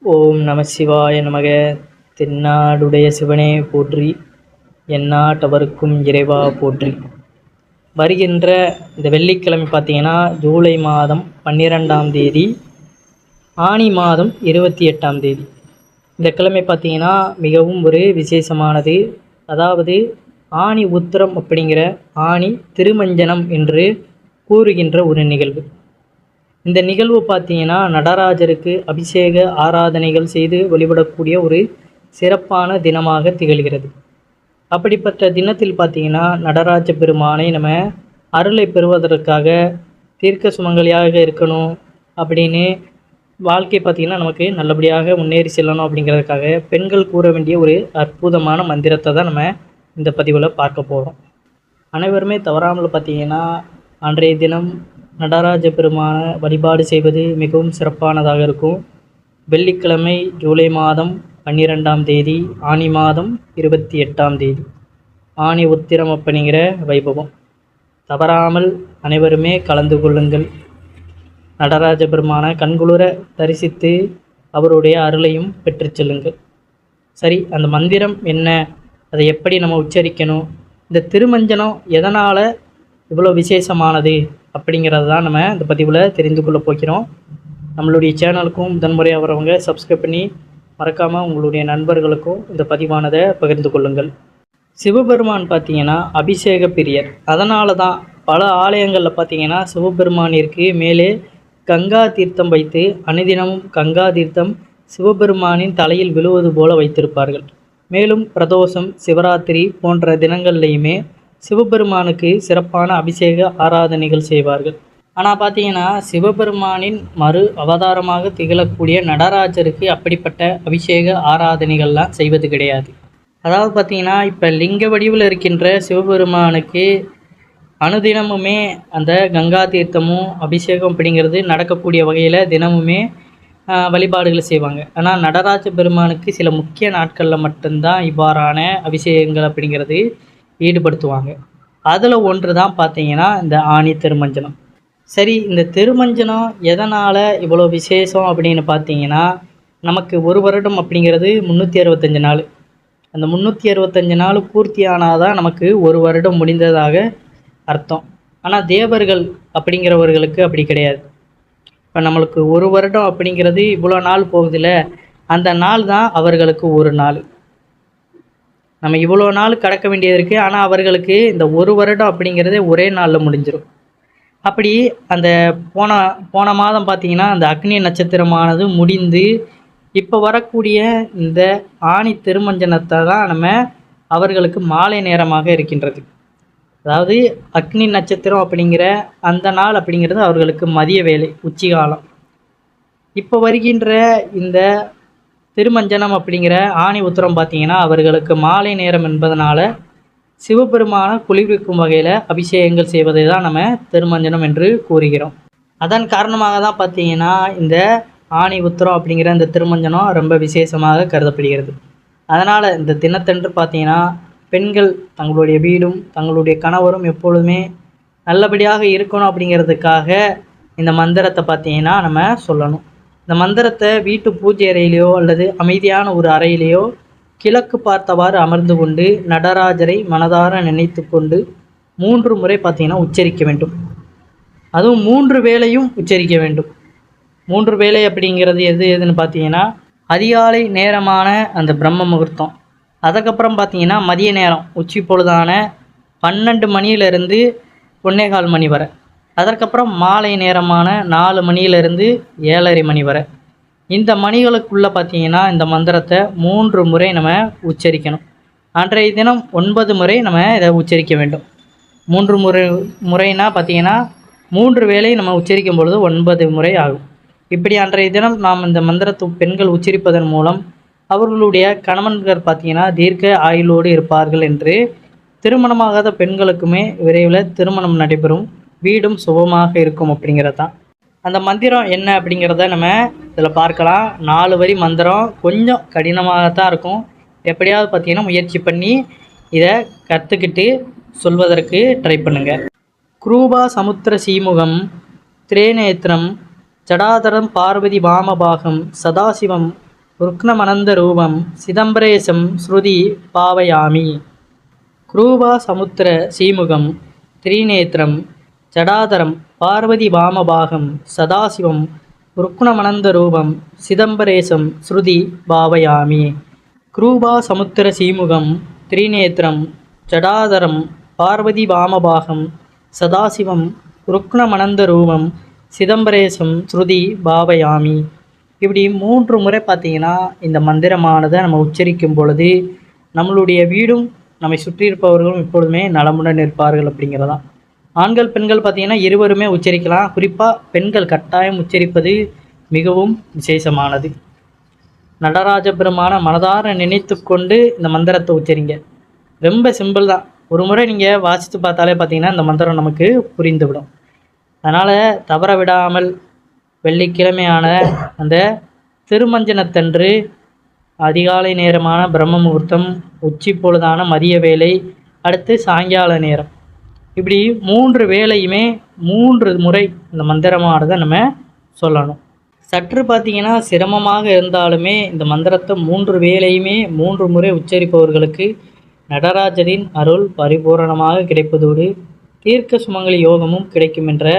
ஓம் நம சிவாய நமக. தென்னாடுடைய சிவனே போற்றி, எந்நாட்டவர்க்கும் இறைவா போற்றி. வருகின்ற இந்த வெள்ளிக்கிழமை பார்த்தீங்கன்னா ஜூலை மாதம் 12ஆம் தேதி, ஆனி மாதம் 28ஆம் தேதி. இந்த கிழமை பார்த்தீங்கன்னா மிகவும் ஒரு விசேஷமானது. அதாவது ஆனி உத்திரம் அப்படிங்கிற ஆனி திருமஞ்சனம் என்று கூறுகின்ற ஒரு நிகழ்வு. இந்த நிகழ்வு பார்த்தீங்கன்னா நடராஜருக்கு அபிஷேக ஆராதனைகள் செய்து வழிபடக்கூடிய ஒரு சிறப்பான தினமாக திகழ்கிறது. அப்படிப்பட்ட தினத்தில் பார்த்தீங்கன்னா நடராஜ பெருமானை நம்ம அருளை பெறுவதற்காக தீர்க்க சுமங்கலியாக இருக்கணும் அப்படின்னு வாழ்க்கை பார்த்திங்கன்னா நமக்கு நல்லபடியாக முன்னேறி செல்லணும் அப்படிங்கிறதுக்காக பெண்கள் கூற வேண்டிய ஒரு அற்புதமான மந்திரத்தை தான் நம்ம இந்த பதிவில் பார்க்க போகிறோம். அனைவருமே தவறாமல் பார்த்திங்கன்னா அன்றைய தினம் நடராஜ பெருமானை வழிபாடு செய்வது மிகவும் சிறப்பானதாக இருக்கும். வெள்ளிக்கிழமை ஜூலை மாதம் 12ஆம் தேதி, ஆனி மாதம் 28ஆம் தேதி, ஆனி உத்திரம் அப்படிங்கிற வைபவம். தவறாமல் அனைவருமே கலந்து கொள்ளுங்கள். நடராஜ பெருமானை கண்குளிர தரிசித்து அவருடைய அருளையும் பெற்று செல்லுங்கள். சரி, அந்த மந்திரம் என்ன, அதை எப்படி நம்ம உச்சரிக்கணும், இந்த திருமஞ்சனம் எதனால் இவ்வளோ விசேஷமானது அப்படிங்கிறது தான் நம்ம இந்த பதிவில் தெரிந்து கொள்ள போகிறோம். நம்மளுடைய சேனலுக்கும் முதன்முறையாக வரவங்க சப்ஸ்கிரைப் பண்ணி மறக்காமல் உங்களுடைய நண்பர்களுக்கும் இந்த பதிவானதை பகிர்ந்து கொள்ளுங்கள். சிவபெருமான் பார்த்திங்கன்னா அபிஷேக பிரியர். அதனால தான் பல ஆலயங்களில் பார்த்திங்கன்னா சிவபெருமானிற்கு மேலே கங்கா தீர்த்தம் வைத்து அனுதினமும் கங்கா தீர்த்தம் சிவபெருமானின் தலையில் விழுவது போல வைத்திருப்பார்கள். மேலும் பிரதோஷம், சிவராத்திரி போன்ற தினங்கள்லையுமே சிவபெருமானுக்கு சிறப்பான அபிஷேக ஆராதனைகள் செய்வார்கள். ஆனால் பார்த்தீங்கன்னா சிவபெருமானின் மறு அவதாரமாக திகழக்கூடிய நடராஜருக்கு அப்படிப்பட்ட அபிஷேக ஆராதனைகள்லாம் செய்வது கிடையாது. அதாவது பார்த்திங்கன்னா இப்போ லிங்க வடிவில் இருக்கின்ற சிவபெருமானுக்கு அனுதினமுமே அந்த கங்கா தீர்த்தமும் அபிஷேகம் அப்படிங்கிறது நடக்கக்கூடிய வகையில் தினமுமே வழிபாடுகளை செய்வாங்க. ஆனால் நடராஜ பெருமானுக்கு சில முக்கிய நாட்களில் மட்டும்தான் இவ்வாறான அபிஷேகங்கள் அப்படிங்கிறது ஈடுபடுத்துவாங்க. அதில் ஒன்று தான் பார்த்தீங்கன்னா இந்த ஆனி திருமஞ்சனம். சரி, இந்த திருமஞ்சனம் எதனால் இவ்வளோ விசேஷம் அப்படின்னு பார்த்தீங்கன்னா, நமக்கு ஒரு வருடம் அப்படிங்கிறது 365 நாள். அந்த 365 நாள் பூர்த்தி ஆனால் தான் நமக்கு ஒரு வருடம் முடிந்ததாக அர்த்தம். ஆனால் தேவர்கள் அப்படிங்கிறவர்களுக்கு அப்படி கிடையாது. இப்போ நம்மளுக்கு ஒரு வருடம் அப்படிங்கிறது இவ்வளோ நாள் போகுதில்ல, அந்த நாள் தான் அவர்களுக்கு ஒரு நாள். நம்ம இவ்வளோ நாள் கடக்க வேண்டியது இருக்குது, ஆனால் அவர்களுக்கு இந்த ஒரு வருடம் அப்படிங்கிறதே ஒரே நாளில் முடிஞ்சிடும். அப்படி அந்த போன மாதம் பார்த்திங்கன்னா அந்த அக்னி நட்சத்திரமானது முடிந்து இப்போ வரக்கூடிய இந்த ஆனி திருமஞ்சனத்தை தான் நம்ம அவர்களுக்கு மாலை நேரமாக இருக்கின்றது. அதாவது அக்னி நட்சத்திரம் அப்படிங்கிற அந்த நாள் அப்படிங்கிறது அவர்களுக்கு மதிய வேலை, உச்சிகாலம். இப்போ வருகின்ற இந்த திருமஞ்சனம் அப்படிங்கிற ஆனி உத்திரம் பார்த்திங்கன்னா அவர்களுக்கு மாலை நேரம் என்பதனால சிவபெருமான குளிர்விக்கும் வகையில் அபிஷேகங்கள் செய்வதை தான் நம்ம திருமஞ்சனம் என்று கூறுகிறோம். அதன் காரணமாக தான் பார்த்திங்கன்னா இந்த ஆனி உத்திரம் அப்படிங்கிற இந்த திருமஞ்சனம் ரொம்ப விசேஷமாக கருதப்படுகிறது. அதனால் இந்த தினத்தன்று பார்த்திங்கன்னா பெண்கள் தங்களுடைய வீடும் தங்களுடைய கணவரும் எப்பொழுதுமே நல்லபடியாக இருக்கணும் அப்படிங்கிறதுக்காக இந்த மந்திரத்தை பார்த்திங்கன்னா நம்ம சொல்லணும். இந்த மந்திரத்தை வீட்டு பூஜை அறையிலையோ அல்லது அமைதியான ஒரு அறையிலையோ கிழக்கு பார்த்தவாறு அமர்ந்து கொண்டு நடராஜரை மனதார நினைத்து கொண்டு 3 முறை பார்த்திங்கன்னா உச்சரிக்க வேண்டும். அதுவும் 3 வேளையும் உச்சரிக்க வேண்டும். 3 வேளை அப்படிங்கிறது எதுன்னு பார்த்தீங்கன்னா அதிகாலை நேரமான அந்த பிரம்ம முகூர்த்தம், அதுக்கப்புறம் பார்த்திங்கன்னா மதிய நேரம் உச்சி பொழுதான 12 மணியிலிருந்து 1:15 மணி வரை, அதற்கப்புறம் மாலை நேரமான 4 மணியிலிருந்து 7:30 மணி வரை. இந்த மணிகளுக்குள்ளே பார்த்திங்கன்னா இந்த மந்திரத்தை 3 முறை நம்ம உச்சரிக்கணும். அன்றைய தினம் 9 முறை நம்ம இதை உச்சரிக்க வேண்டும். 3 முறைனா பார்த்திங்கன்னா 3 வேளை நம்ம உச்சரிக்கும் பொழுது 9 முறை ஆகும். இப்படி அன்றைய தினம் நாம் இந்த மந்திரத்தை பெண்கள் உச்சரிப்பதன் மூலம் அவர்களுடைய கணவன்கள் பார்த்திங்கன்னா தீர்க்க ஆயுளோடு இருப்பார்கள் என்று, திருமணமாகாத பெண்களுக்குமே விரைவில் திருமணம் நடைபெறும், வீடும் சுபமாக இருக்கும் அப்படிங்கிறது தான். அந்த மந்திரம் என்ன அப்படிங்கிறத நம்ம இதில் பார்க்கலாம். 4 வரி மந்திரம், கொஞ்சம் கடினமாக தான் இருக்கும். எப்படியாவது பார்த்திங்கன்னா முயற்சி பண்ணி இதை கற்றுக்கிட்டு சொல்வதற்கு ட்ரை பண்ணுங்கள். குரூபா சமுத்திர சீமுகம் திரேநேத்திரம் ஜடாதரம் பார்வதி வாமபாகம் சதாசிவம் ருக்ணமனந்த ரூபம் சிதம்பரேசம் ஸ்ருதி பாவயாமி. குரூபா சமுத்திர சீமுகம் திரிநேத்திரம் ஜடாதரம் பார்வதி வாமபாகம் சதாசிவம் ருக்ணமனந்த ரூபம் சிதம்பரேசம் ஸ்ருதி பாவயாமி. குரூபா சமுத்திர சீமுகம் திரிநேத்திரம் ஜடாதரம் பார்வதி வாமபாகம் சதாசிவம் ருக்ணமனந்த ரூபம் சிதம்பரேசம் ஸ்ருதி பாவயாமி. இப்படி 3 முறை பார்த்திங்கன்னா இந்த மந்திரமானதை நம்ம உச்சரிக்கும் பொழுது நம்மளுடைய வீடும் நம்மை சுற்றி இருப்பவர்களும் எப்பொழுதுமே நலமுடன் இருப்பார்கள் அப்படிங்கிறதான். ஆண்கள் பெண்கள் பார்த்திங்கன்னா இருவருமே உச்சரிக்கலாம். குறிப்பாக பெண்கள் கட்டாயம் உச்சரிப்பது மிகவும் விசேஷமானது. நடராஜ பெருமான மனதார நினைத்து கொண்டு இந்த மந்திரத்தை உச்சரிங்க. ரொம்ப சிம்பிள் தான். ஒரு முறை நீங்கள் வாசித்து பார்த்தாலே பார்த்தீங்கன்னா இந்த மந்திரம் நமக்கு புரிந்துவிடும். அதனால் தவற விடாமல் வெள்ளிக்கிழமையான அந்த திருமஞ்சனத்தன்று அதிகாலை நேரமான பிரம்ம முகூர்த்தம், உச்சி பொழுதான மதிய வேலை, அடுத்து சாயங்கால நேரம், இப்படி 3 வேளையுமே 3 முறை இந்த மந்திரமானதை நம்ம சொல்லணும். சற்று பார்த்திங்கன்னா சிரமமாக இருந்தாலுமே இந்த மந்திரத்தை 3 வேளையுமே 3 முறை உச்சரிப்பவர்களுக்கு நடராஜரின் அருள் பரிபூரணமாக கிடைப்பதோடு தீர்க்க சுமங்கலி யோகமும் கிடைக்கும் என்ற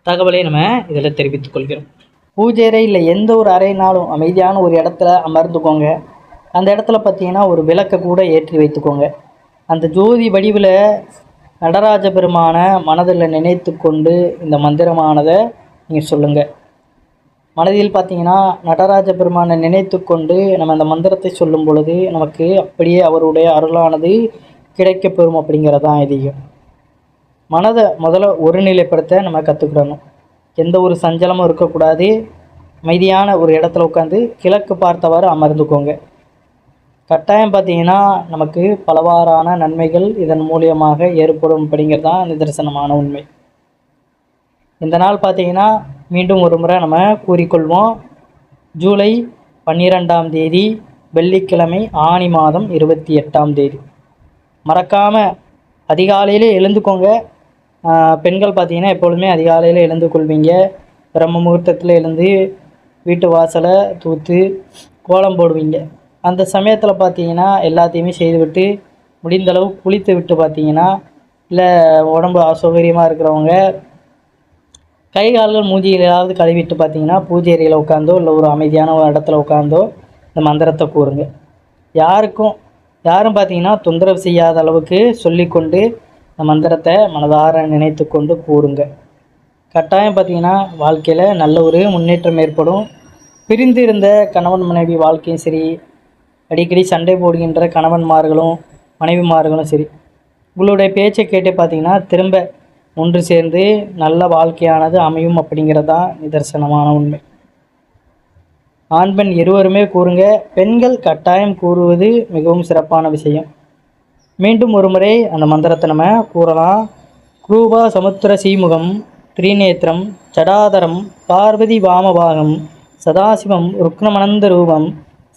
தகவலை நம்ம இதில் தெரிவித்துக் கொள்கிறோம். பூஜை அறை இல்லை எந்த ஒரு அறைனாலும் அமைதியான ஒரு இடத்துல அமர்ந்துக்கோங்க. அந்த இடத்துல பார்த்திங்கன்னா ஒரு விளக்கை கூட ஏற்றி வைத்துக்கோங்க. அந்த ஜோதி வடிவில் நடராஜ பெருமான மனதில் நினைத்து கொண்டு இந்த மந்திரமானதை நீங்கள் சொல்லுங்கள். மனதில் பார்த்திங்கன்னா நடராஜ பெருமானை நினைத்து கொண்டு நம்ம அந்த மந்திரத்தை சொல்லும் பொழுது நமக்கு அப்படியே அவருடைய அருளானது கிடைக்கப்பெறும் அப்படிங்கிறதான் ஐதீகம். மனதை முதல்ல ஒருநிலைப்படுத்த நம்ம கற்றுக்கிடணும். எந்த ஒரு சஞ்சலமும் இருக்கக்கூடாது. அமைதியான ஒரு இடத்துல உட்காந்து கிழக்கு பார்த்தவாறு அமர்ந்துக்கோங்க. கட்டாயம் பார்த்திங்கன்னா நமக்கு பலவாறான நன்மைகள் இதன் மூலியமாக ஏற்படும் அப்படிங்கிறதான் நிதர்சனமான உண்மை. இந்த நாள் பார்த்திங்கன்னா மீண்டும் ஒரு முறை நம்ம கூறிக்கொள்வோம். ஜூலை 12ஆம் தேதி வெள்ளிக்கிழமை, ஆனி மாதம் 28ஆம் தேதி. மறக்காமல் அதிகாலையிலே எழுந்துக்கோங்க. பெண்கள் பார்த்திங்கன்னா எப்பொழுதுமே அதிகாலையில் எழுந்து கொள்வீங்க. பிரம்ம முகூர்த்தத்தில் எழுந்து வீட்டு வாசலை தூத்து கோலம் போடுவீங்க. அந்த சமயத்தில் பார்த்திங்கன்னா எல்லாத்தையுமே செய்துவிட்டு முடிந்தளவு குளித்து விட்டு பார்த்திங்கன்னா, இல்லை உடம்பு அசௌகரியமாக இருக்கிறவங்க கை கால்கள் மூஞ்சியிலாவது கழுவிட்டு பார்த்திங்கன்னா பூஜை அறையில் உட்காந்தோ இல்லை ஒரு அமைதியான ஒரு இடத்துல உட்காந்தோ இந்த மந்திரத்தை கூறுங்க. யாரும் பார்த்திங்கன்னா தொந்தரவு செய்யாத அளவுக்கு சொல்லிக்கொண்டு இந்த மந்திரத்தை மனதார நினைத்து கொண்டு கூறுங்க. கட்டாயம் பார்த்திங்கன்னா வாழ்க்கையில் நல்ல ஒரு முன்னேற்றம் ஏற்படும். பிரிந்து இருந்த கணவன் மனைவி வாழ்க்கையும் சரி, அடிக்கடி சண்டை போடுகின்ற கணவன்மார்களும் மனைவிமார்களும் சரி, உங்களுடைய பேச்சை கேட்டு பார்த்திங்கன்னா திரும்ப ஒன்று சேர்ந்து நல்ல வாழ்க்கையானது அமையும் அப்படிங்கிறதான் நிதர்சனமான உண்மை. ஆண் பெண் இருவருமே கூறுங்க. பெண்கள் கட்டாயம் கூறுவது மிகவும் சிறப்பான விஷயம். மீண்டும் ஒரு முறை அந்த மந்திரத்தை நம்ம கூறலாம். குரூபா சமுத்திர சீமுகம் திரிநேத்திரம் ஜடாதரம் பார்வதி வாமபாகம் சதாசிவம் ருக்ணமனந்த ரூபம்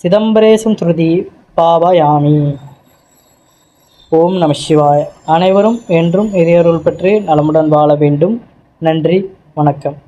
சிதம்பரேசம் ஸ்ருதி பாவயாமி. ஓம் நம சிவாய. அனைவரும் என்றும் இறையருள் பெற்று நலமுடன் வாழ வேண்டும். நன்றி, வணக்கம்.